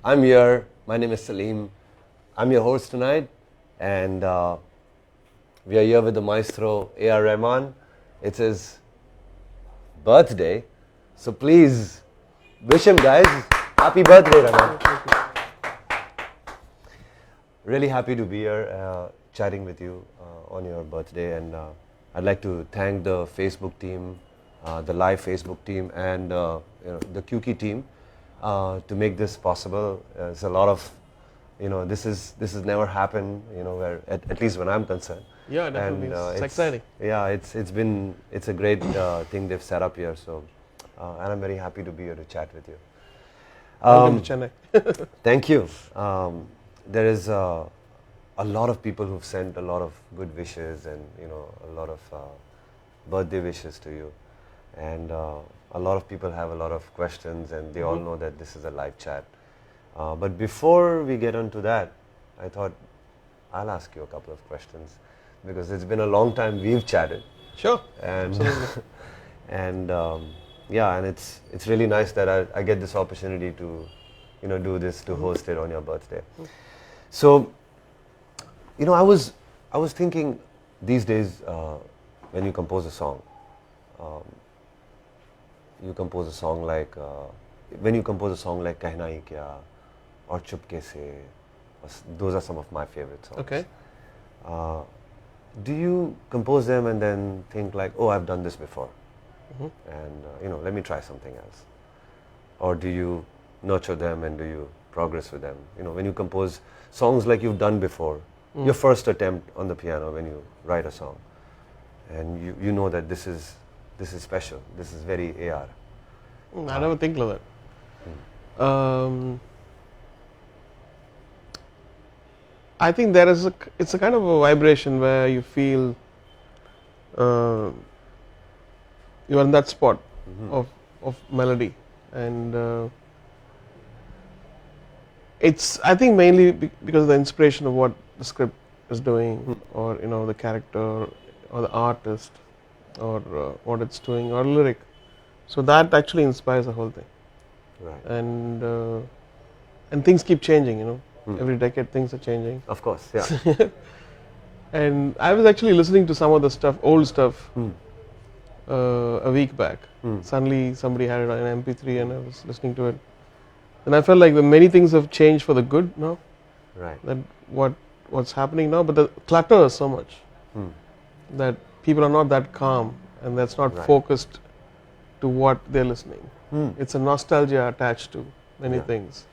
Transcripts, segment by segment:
I'm here. My name is Salim. I'm your host tonight, and we are here with the maestro A.R. Rahman. It's his birthday, so please wish him, guys. Happy birthday, Rahman. Really happy to be here chatting with you on your birthday, and I'd like to thank the Facebook team, the live Facebook team, and the QK team to make this possible. It's a lot of, this has never happened, where at least when I'm concerned. Yeah, definitely. It's exciting. Yeah, it's a great thing they've set up here. So, and I'm very happy to be here to chat with you. Welcome to Chennai. Thank you. There is a lot of people who've sent a lot of good wishes and a lot of birthday wishes to you, and a lot of people have a lot of questions, and they all know that this is a live chat. But before we get onto that, I thought I'll ask you a couple of questions because it's been a long time we've chatted. Sure. And and it's really nice that I get this opportunity to do this, to host it on your birthday. So, I was thinking these days when you compose a song, when you compose a song like Kehna Hi Kya or Chupke Se, those are some of my favorite songs. Okay. Do you compose them and then think like, oh, I've done this before, and let me try something else? Or do you nurture them and do you progress with them? When you compose songs like you've done before, your first attempt on the piano when you write a song, and you know that this is special, this is very AR. I never think like that. I think it's a kind of a vibration where you feel you are in that spot of melody, and it's, I think, mainly because of the inspiration of what the script is doing, or the character or the artist, or what it's doing, or lyric. So that actually inspires the whole thing. Right. And things keep changing. Every decade things are changing. Of course, yeah. And I was actually listening to some of the stuff, old stuff, a week back. Suddenly somebody had it on an MP3 and I was listening to it. And I felt like many things have changed for the good now. Right. That what's happening now, but the clutter is so much that people are not that calm, and that's not focused to what they're listening. It's a nostalgia attached to many things.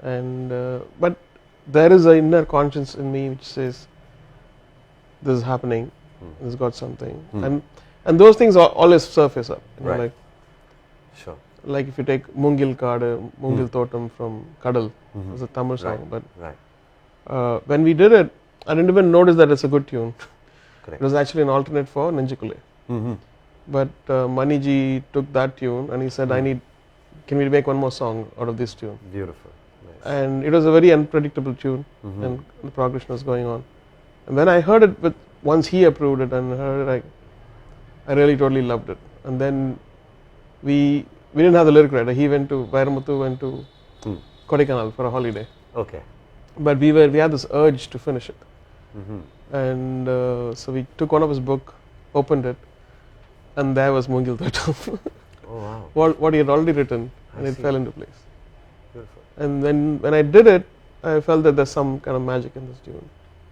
And but there is an inner conscience in me which says this is happening, this has got something, and those things always surface up. Right. Sure. Like if you take Mungil Kaadu, Mungil Thotam from Kadal, it's a Tamil song, but when we did it, I didn't even notice that it's a good tune. Correct. It was actually an alternate for Nenjukule. But Maniji took that tune and he said, can we make one more song out of this tune? Beautiful. Nice. And it was a very unpredictable tune, and the progression was going on. And when I heard it, once he approved it and heard it, I really totally loved it. And then we didn't have the lyric writer. He went to, Vairamuthu went to Kodaikanal for a holiday. Okay. But we had this urge to finish it. And so we took one of his book, opened it, and there was Mungil Thotam. Oh wow. What he had already written, and it fell into place. Beautiful. And then when I did it, I felt that there's some kind of magic in this tune.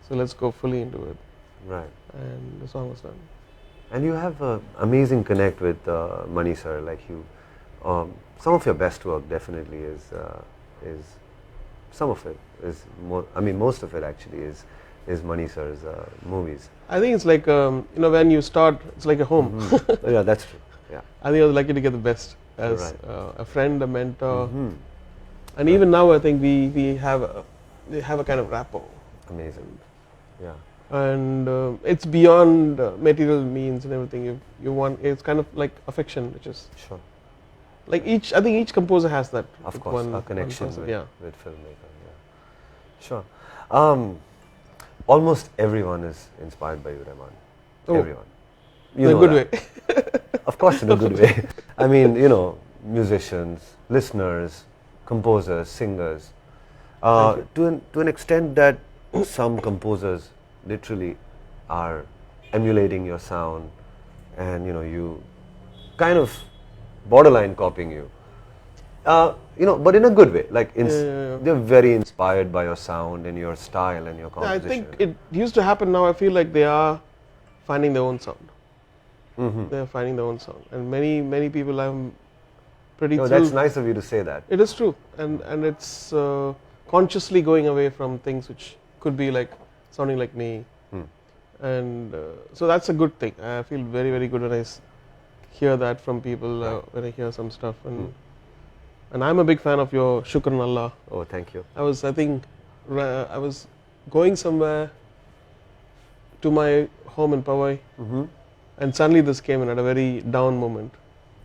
So let's go fully into it. Right. And the song was done. And you have an amazing connect with Mani sir. Like some of your best work definitely is some of it is more. I mean, most of it actually is Mani sir's movies. I think it's like when you start, it's like a home. Yeah, that's true. Yeah. I think I was lucky to get the best as a friend, a mentor, and even now I think we have a kind of rapport. Amazing. Yeah. And it's beyond material means and everything. You want, it's kind of like affection, which is sure. Like I think each composer has that. Of course, a connection with filmmaker. Yeah. Sure. Almost everyone is inspired by you, Rahman. Oh. Everyone. In a good way. Of course, in a good way. I mean, musicians, listeners, composers, singers, Thank to an extent that some composers literally are emulating your sound, and you kind of borderline copying you. But in a good way. Like they're very inspired by your sound and your style and your Yeah, I composition. think it used to happen. Now I feel like they are finding their own sound. They are finding their own sound, and many people I'm pretty. No, thrilled. that's nice of you to say that. It is true, and it's consciously going away from things which could be like sounding like me, and so that's a good thing. I feel very very good when I hear that from people when I hear some stuff, and I'm a big fan of your Shukran Allah. Oh, thank you. I was going somewhere to my home in Powai, and suddenly this came in at a very down moment.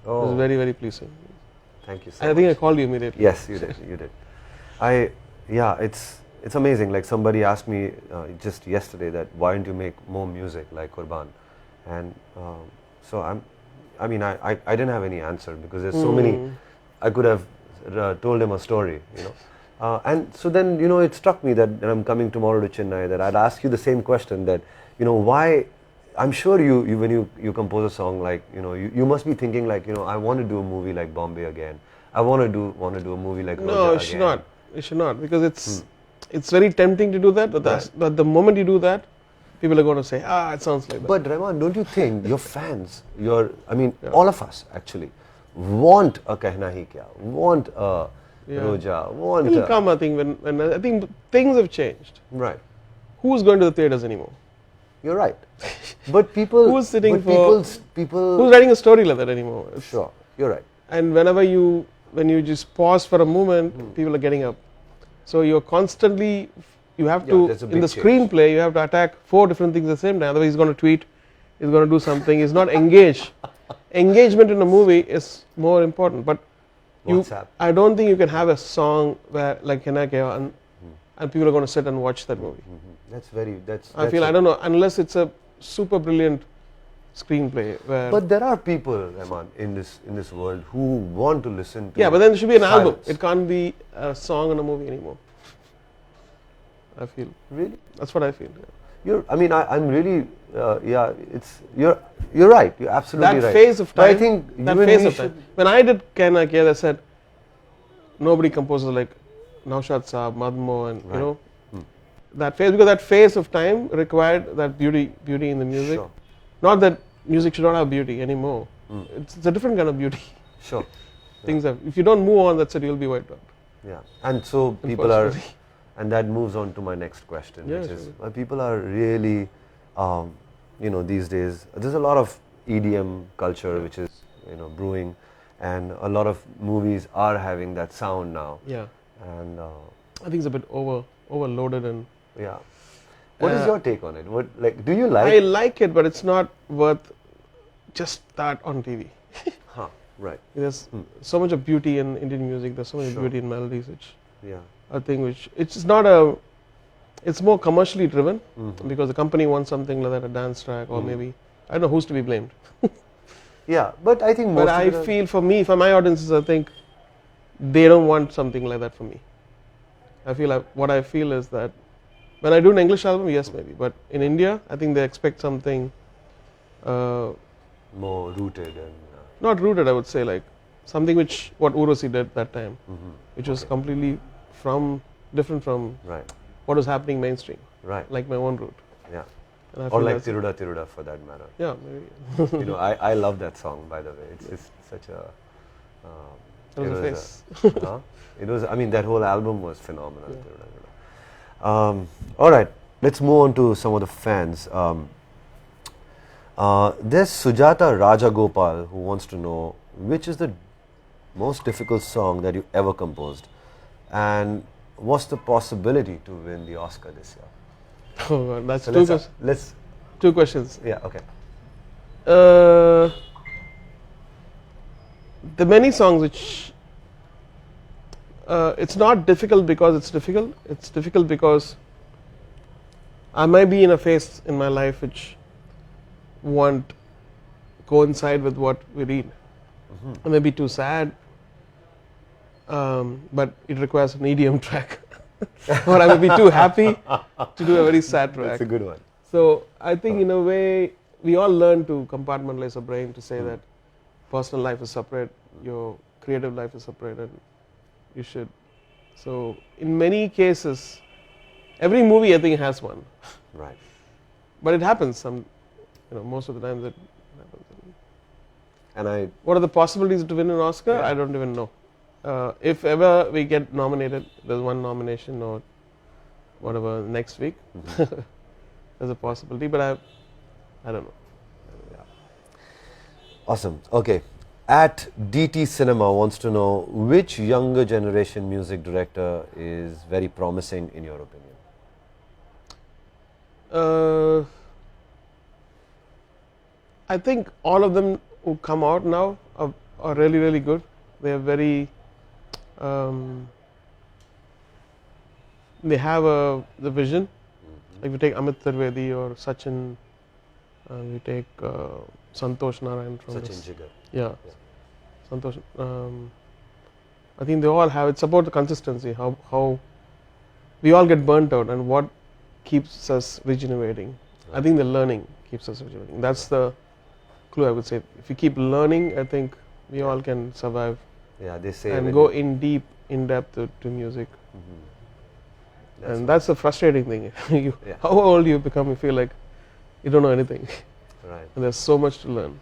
It was very very pleasing. Thank you so I much. think I called you immediately. Yes, you did. You did. It's amazing. Like somebody asked me just yesterday that why don't you make more music like Qurban, and so I didn't have any answer because there's so many. I could have told him a story, and so then it struck me that I'm coming tomorrow to Chennai that I'd ask you the same question that why. I'm sure you when you compose a song like you must be thinking like I want to do a movie like Bombay again. I want to do a movie like No, Roja it should again. not. It should not, because it's very tempting to do that. But the moment you do that, people are going to say, it sounds like that. But Rahman, don't you think your fans, all of us actually want a Kehna Hi Kya, want a Roja, want It'll a, come, I think, when I think things have changed. right? Who's going to the theaters anymore? You're right. But people, Who's sitting but for- people. Who's writing a story like that anymore? Sure, you're right. And when you just pause for a moment, people are getting up. So you're constantly, you have to, there's a in the big change. screenplay, you have to attack 4 different things at the same time. Otherwise, he's going to tweet, he's going to do something, he's not engaged. Engagement in a movie is more important. But WhatsApp. I don't think you can have a song where, like Kehna Kya, and people are going to sit and watch that movie. I I don't know, unless it's a super brilliant screenplay where. But there are people, Rahman, in this world who want to listen to. Yeah, but then there should be an album. silence. It can't be a song in a movie anymore. I feel. Really? That's what I feel. Yeah. I'm really, you're right. You're absolutely That right. phase of But time. I think that you and phase me of time. should- When I did Kehna Kya, they said nobody composes like Naushad Saab, Madmo, and Right. that phase, because that phase of time required that beauty in the music. Sure. Not that music should not have beauty anymore. It's a different kind of beauty. Sure. Things have. If you don't move on, that's it. You'll be wiped out. Yeah. And so people are, Unfortunately. and that moves on to my next question, Yeah, which is sure. people are really, these days, there's a lot of EDM culture which is, brewing, and a lot of movies are having that sound now. Yeah. And I think it's a bit overloaded, and yeah. What is your take on it? Do you like? I like it, but it's not worth just that on TV. Huh, right. There's so much of beauty in Indian music. There's so much Sure. beauty in melodies, which Yeah. I think it's not it's more commercially driven, because the company wants something like that, a dance track, or maybe I don't know who's to be blamed. Yeah, but I think most But of I it are- feel for my audiences, I think they don't want something like that for me. I feel what I feel is that when I do an English album, yes, maybe, but in India, I think they expect something more rooted and not rooted. I would say like something what Urvashi did that time, which was completely different from right, what was happening mainstream, right, like my own route. yeah, And I or feel like that's- Tiruda for that matter. Yeah, maybe. I love that song, by the way. It's such a. That was it a was face. huh? It was. That whole album was phenomenal. Tiruda. All right, let's move on to some of the fans. There's Sujata Rajagopal who wants to know which is the most difficult song that you ever composed, and what's the possibility to win the Oscar this year? Oh God, that's So let's. two questions. Yeah. Okay. The many songs which it's not difficult because it's difficult. It's difficult because I might be in a phase in my life which won't coincide with what we read. I may be too sad. but it requires an EDM track, or I would be too happy to do a very sad track. That's a good one. So I think in a way we all learn to compartmentalize our brain to say that personal life is separate, your creative life is separate, and you should. So in many cases, every movie I think has one. Right. But it happens most of the time that happens. And What are the possibilities to win an Oscar? Yeah. I don't even know. If ever we get nominated, there's one nomination or whatever next week. There's a possibility, but I don't know. Awesome. Okay. At DT Cinema wants to know which younger generation music director is very promising in your opinion? I think all of them who come out now are really, really good. They are very, they have the vision. Like we take Amit Trivedi or Sachin, we take Santosh Narayan from Sachin this. Jigar. Yeah. Santosh. I think they all have, it's about the consistency, how we all get burnt out and what keeps us regenerating. I think the learning keeps us regenerating. That's the clue, I would say. If you keep learning, I think we all can survive Yeah, they say and when go you- in depth to music. That's And that's the frustrating thing. Yeah. How old you become, you feel like you don't know anything. right. And there's so much to learn.